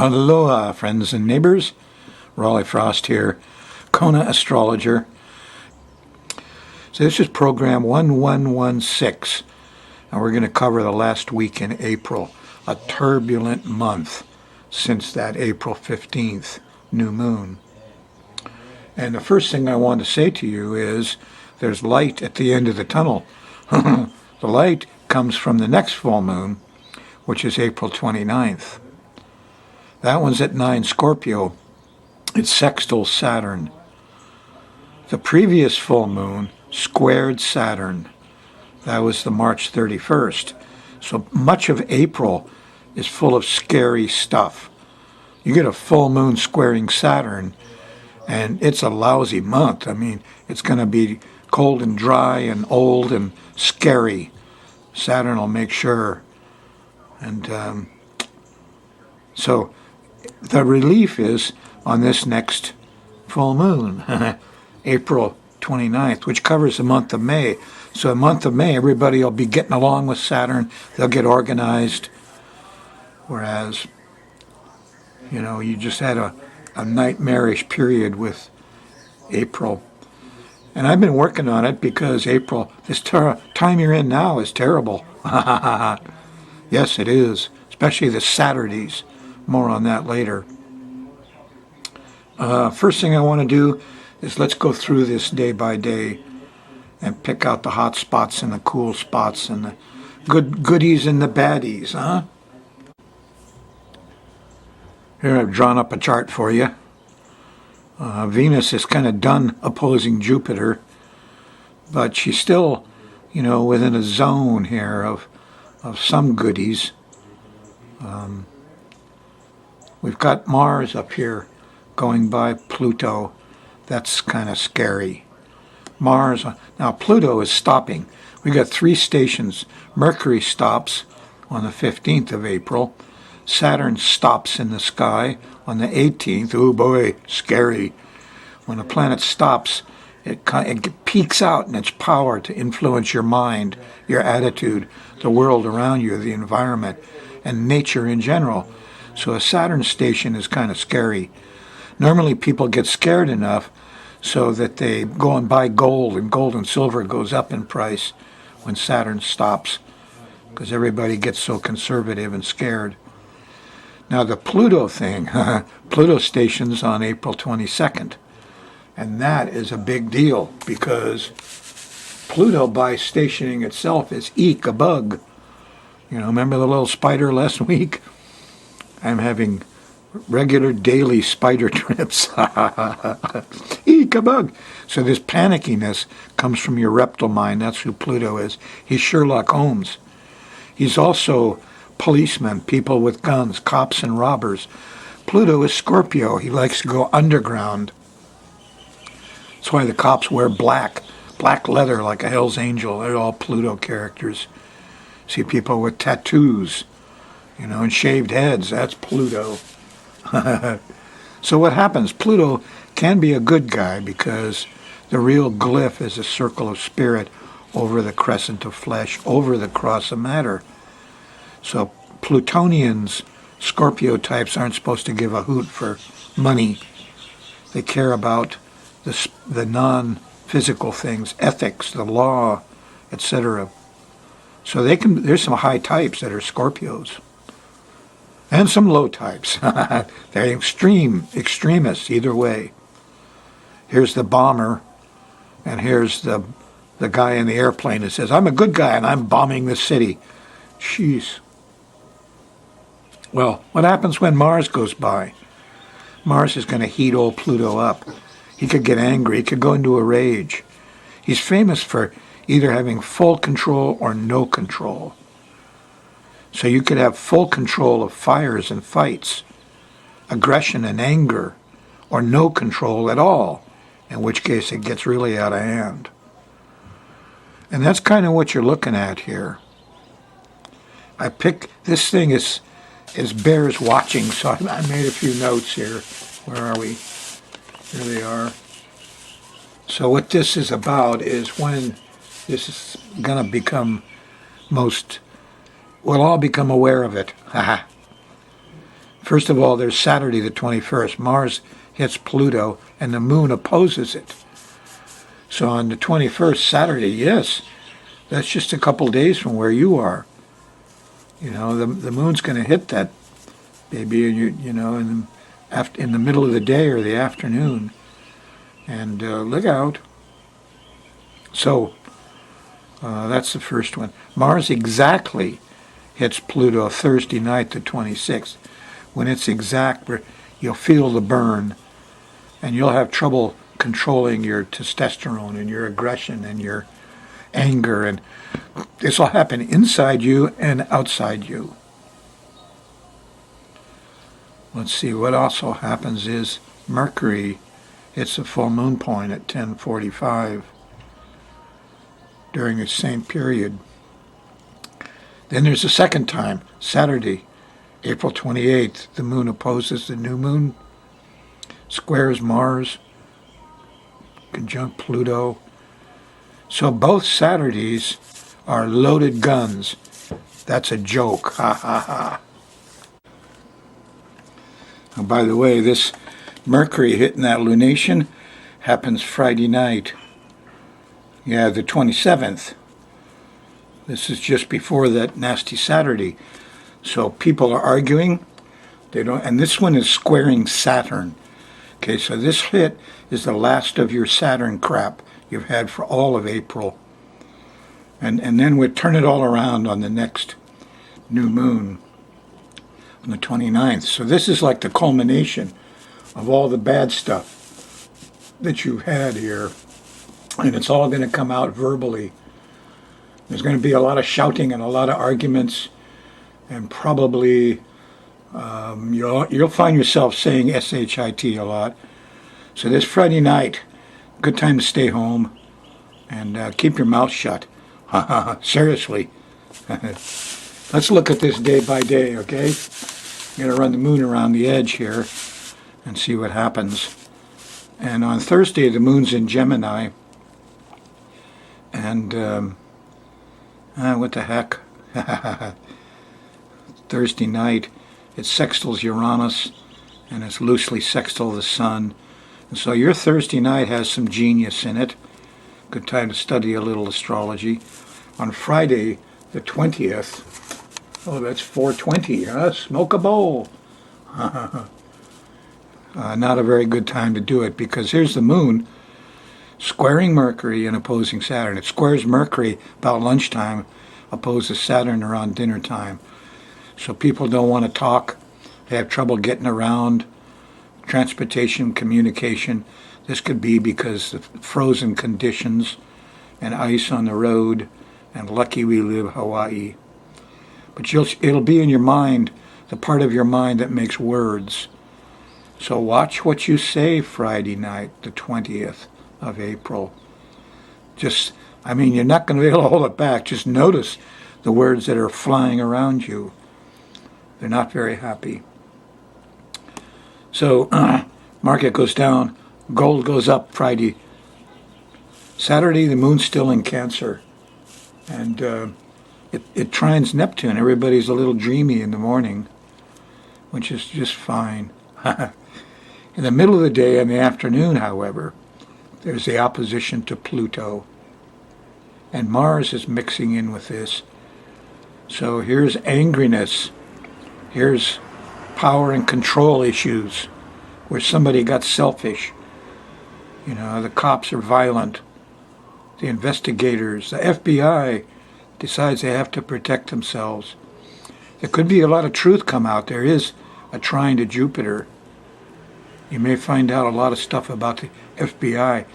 Aloha, friends and neighbors. Raleigh Frost here, Kona astrologer. So this is program 1116, and we're going to cover the last week in April, a turbulent month since that April 15th new moon. And the first thing I want to say to you is there's light at the end of the tunnel. The light comes from the next full moon, which is April 29th. That one's at 9 Scorpio. It's sextile Saturn. The previous full moon squared Saturn. That was the March 31st. So much of April is full of scary stuff. You get a full moon squaring Saturn, and it's a lousy month. I mean, it's going to be cold and dry and old and scary. Saturn will make sure. And so the relief is on this next full moon, April 29th, which covers the month of May. So the month of May, everybody will be getting along with Saturn. They'll get organized. Whereas, you just had a nightmarish period with April. And I've been working on it because April, this time you're in now is terrible. Yes, it is, especially the Saturdays. More on that later. First thing I want to do is let's go through this day by day and pick out the hot spots and the cool spots and the goodies and the baddies, huh? Here I've drawn up a chart for you. Venus is kind of done opposing Jupiter, but she's still, within a zone here of some goodies. We've got Mars up here going by Pluto. That's kind of scary. Mars, now Pluto is stopping. We got 3 stations. Mercury stops on the 15th of April. Saturn stops in the sky on the 18th. Oh boy, scary. When a planet stops, it peaks out in its power to influence your mind, your attitude, the world around you, the environment, and nature in general. So a Saturn station is kind of scary. Normally people get scared enough so that they go and buy gold, and gold and silver goes up in price when Saturn stops, because everybody gets so conservative and scared. Now the Pluto thing, Pluto station's on April 22nd, and that is a big deal because Pluto by stationing itself is eek, a bug. Remember the little spider last week? I'm having regular daily spider trips. Eek, a bug. So this panickiness comes from your reptile mind. That's who Pluto is. He's Sherlock Holmes. He's also policemen, people with guns, cops and robbers. Pluto is Scorpio. He likes to go underground. That's why the cops wear black leather like a Hell's Angel. They're all Pluto characters. See people with tattoos, and shaved heads. That's Pluto. So what happens? Pluto can be a good guy because the real glyph is a circle of spirit over the crescent of flesh, over the cross of matter. So Plutonians, Scorpio types, aren't supposed to give a hoot for money. They care about the non-physical things, ethics, the law, etc. So there's some high types that are Scorpios. And some low types. They're extremists either way. Here's the bomber, and here's the guy in the airplane that says, I'm a good guy and I'm bombing the city. Jeez. Well, what happens when Mars goes by? Mars is going to heat old Pluto up. He could get angry. He could go into a rage. He's famous for either having full control or no control. So you could have full control of fires and fights, aggression and anger, or no control at all, in which case it gets really out of hand. And that's kind of what you're looking at here. This thing is bears watching, so I made a few notes here. Where are we? Here they are. So what this is about is when this is going to become we'll all become aware of it. First of all, there's Saturday the 21st. Mars hits Pluto, and the moon opposes it. So on the 21st, Saturday, yes, that's just a couple days from where you are. You know, the moon's going to hit that baby, in the middle of the day or the afternoon. And look out. So that's the first one. Mars exactly hits Pluto Thursday night, the 26th. When it's exact, you'll feel the burn, and you'll have trouble controlling your testosterone and your aggression and your anger, and this will happen inside you and outside you. Let's see, what also happens is Mercury hits the full moon point at 10:45 during the same period. Then there's a second time, Saturday, April 28th. The moon opposes the new moon, squares Mars, conjunct Pluto. So both Saturdays are loaded guns. That's a joke. Ha ha ha. Oh, by the way, this Mercury hitting that lunation happens Friday night. Yeah, the 27th. This is just before that nasty Saturday. So people are arguing. And this one is squaring Saturn. Okay, so this hit is the last of your Saturn crap you've had for all of April. And then we turn it all around on the next new moon on the 29th. So this is like the culmination of all the bad stuff that you've had here. And it's all going to come out verbally. There's going to be a lot of shouting and a lot of arguments. And probably you'll find yourself saying SHIT a lot. So this Friday night, good time to stay home and keep your mouth shut. Seriously. Let's look at this day by day, okay? I'm going to run the moon around the edge here and see what happens. And on Thursday, the moon's in Gemini. And what the heck? Thursday night, it sextiles Uranus, and it's loosely sextile the sun. And so your Thursday night has some genius in it. Good time to study a little astrology. On Friday, the 20th, that's 4:20, huh? Smoke a bowl. Not a very good time to do it, because here's the moon squaring Mercury and opposing Saturn. It squares Mercury about lunchtime, opposes Saturn around dinner time. So people don't want to talk. They have trouble getting around. Transportation, communication. This could be because of frozen conditions and ice on the road, and lucky we live Hawaii. But it'll be in your mind, the part of your mind that makes words. So watch what you say Friday night, the 20th of April. You're not going to be able to hold it back. Just notice the words that are flying around you. They're not very happy. So market goes down, gold goes up Friday. Saturday, the moon's still in Cancer. And it trines Neptune. Everybody's a little dreamy in the morning, which is just fine. In the middle of the day and the afternoon, however, there's the opposition to Pluto. And Mars is mixing in with this. So here's angriness. Here's power and control issues where somebody got selfish. The cops are violent. The investigators, the FBI decides they have to protect themselves. There could be a lot of truth come out. There is a trine to Jupiter. You may find out a lot of stuff about the FBI.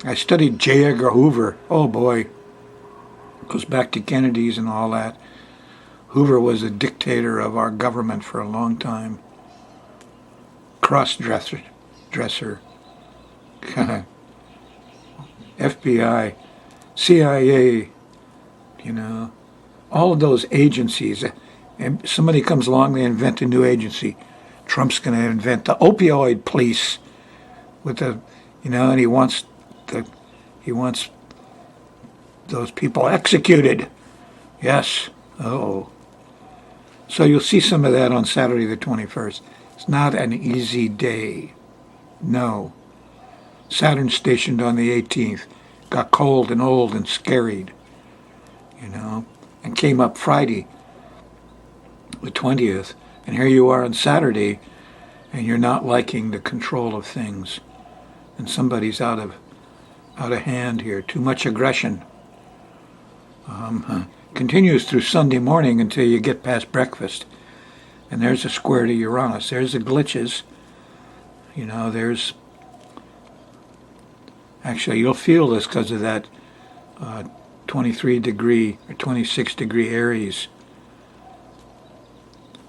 I studied J. Edgar Hoover. Oh boy. Goes back to Kennedy's and all that. Hoover was a dictator of our government for a long time. Cross-dresser. FBI, CIA, all of those agencies. And somebody comes along, they invent a new agency. Trump's going to invent the opioid police with and he wants those people executed. Yes. Oh. So you'll see some of that on Saturday the 21st. It's not an easy day. No. Saturn stationed on the 18th. Got cold and old and scarried, and came up Friday the 20th. And here you are on Saturday, and you're not liking the control of things. And somebody's out of hand here. Too much aggression. Continues through Sunday morning until you get past breakfast. And there's a square to Uranus. There's the glitches. There's... Actually, you'll feel this because of that 23 degree or 26 degree Aries.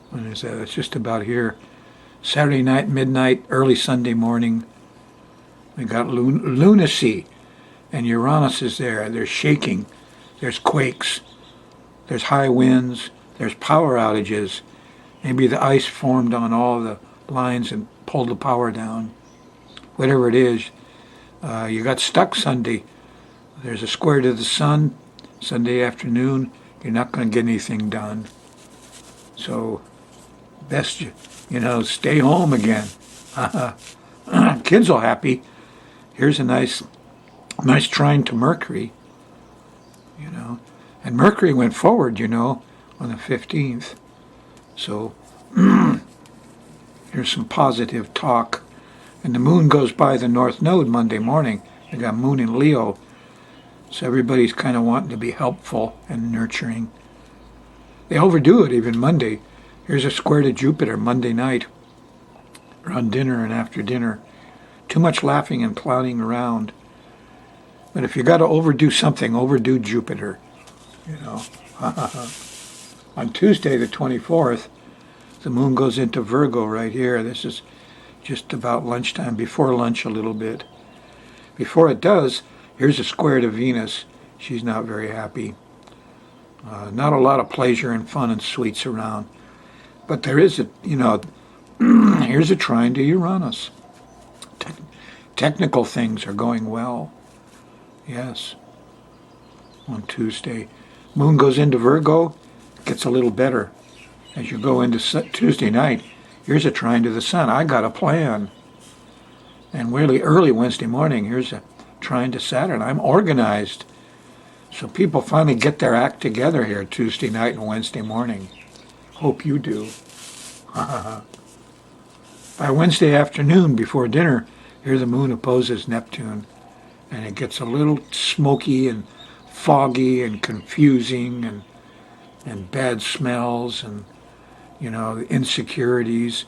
When is that? It's just about here. Saturday night, midnight, early Sunday morning. We got lunacy. And Uranus is there. There's shaking. There's quakes. There's high winds. There's power outages. Maybe the ice formed on all the lines and pulled the power down. Whatever it is, you got stuck Sunday. There's a square to the sun. Sunday afternoon, you're not going to get anything done. So, best stay home again. Kids are happy. Here's a nice trine to Mercury. And Mercury went forward, on the 15th. So, here's some positive talk. And the moon goes by the North Node Monday morning. They got moon in Leo. So everybody's kind of wanting to be helpful and nurturing. They overdo it even Monday. Here's a square to Jupiter Monday night. Around dinner and after dinner. Too much laughing and clowning around. But if you got to overdo something, overdo Jupiter. On Tuesday the 24th, the moon goes into Virgo right here. This is just about lunchtime, before lunch a little bit. Before it does, here's a square to Venus. She's not very happy. Not a lot of pleasure and fun and sweets around. But there is here's a trine to Uranus. Technical things are going well. Yes. On Tuesday. Moon goes into Virgo, gets a little better. As you go into Tuesday night, here's a trine to the sun. I got a plan. And really early Wednesday morning, here's a trine to Saturn. I'm organized. So people finally get their act together here Tuesday night and Wednesday morning. Hope you do. By Wednesday afternoon before dinner, here the moon opposes Neptune. And it gets a little smoky and foggy and confusing and bad smells and, insecurities.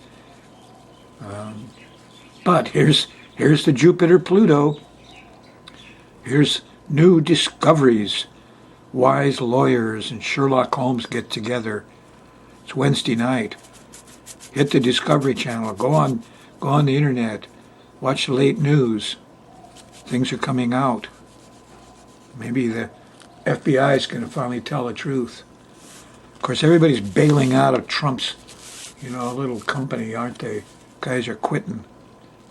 But here's the Jupiter-Pluto. Here's new discoveries. Wise lawyers and Sherlock Holmes get together. It's Wednesday night. Hit the Discovery Channel. Go on the internet. Watch the late news. Things are coming out. Maybe the FBI is going to finally tell the truth. Of course, everybody's bailing out of Trump's, little company, aren't they? Guys are quitting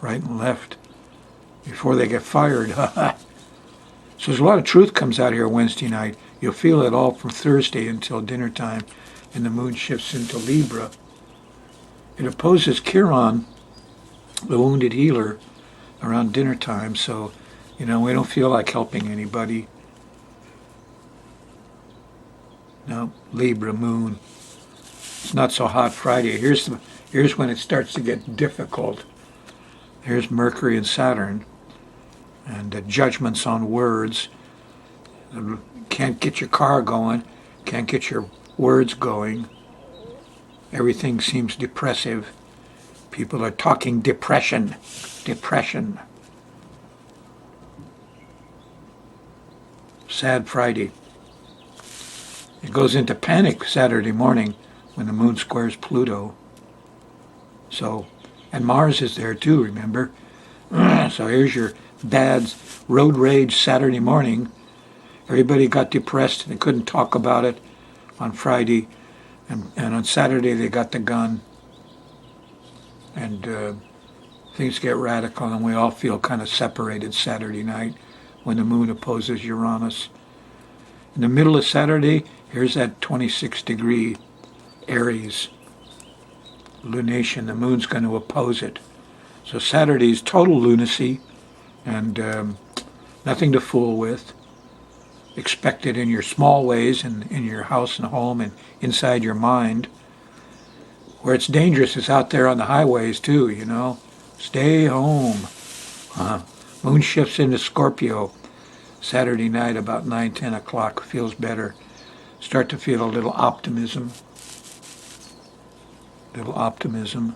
right and left before they get fired. So there's a lot of truth comes out here Wednesday night. You'll feel it all from Thursday until dinner time, and the moon shifts into Libra. It opposes Chiron, the wounded healer, around dinner time, so, we don't feel like helping anybody. No, Libra moon. It's not so hot Friday. Here's when it starts to get difficult. Here's Mercury and Saturn, and judgments on words. Can't get your car going. Can't get your words going. Everything seems depressive. People are talking depression. Depression. Sad Friday. It goes into panic Saturday morning when the moon squares Pluto. So, and Mars is there too, remember? So here's your bad road rage Saturday morning. Everybody got depressed and they couldn't talk about it on Friday. And on Saturday they got the gun. And things get radical and we all feel kind of separated Saturday night when the moon opposes Uranus. In the middle of Saturday, here's that 26 degree Aries lunation. The moon's going to oppose it. So Saturday's total lunacy and nothing to fool with. Expect it in your small ways and in your house and home and inside your mind. Where it's dangerous is out there on the highways too, you know. Stay home. Moon shifts into Scorpio Saturday night about 9, 10 o'clock. Feels better. Start to feel a little optimism. Little optimism.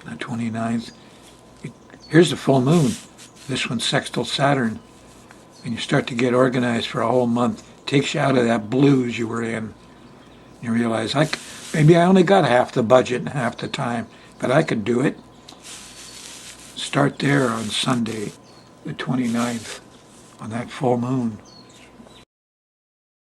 The 29th. Here's the full moon. This one's sextile Saturn. And you start to get organized for a whole month. Takes you out of that blues you were in. You realize, maybe I only got half the budget and half the time, but I could do it. Start there on Sunday, the 29th, on that full moon.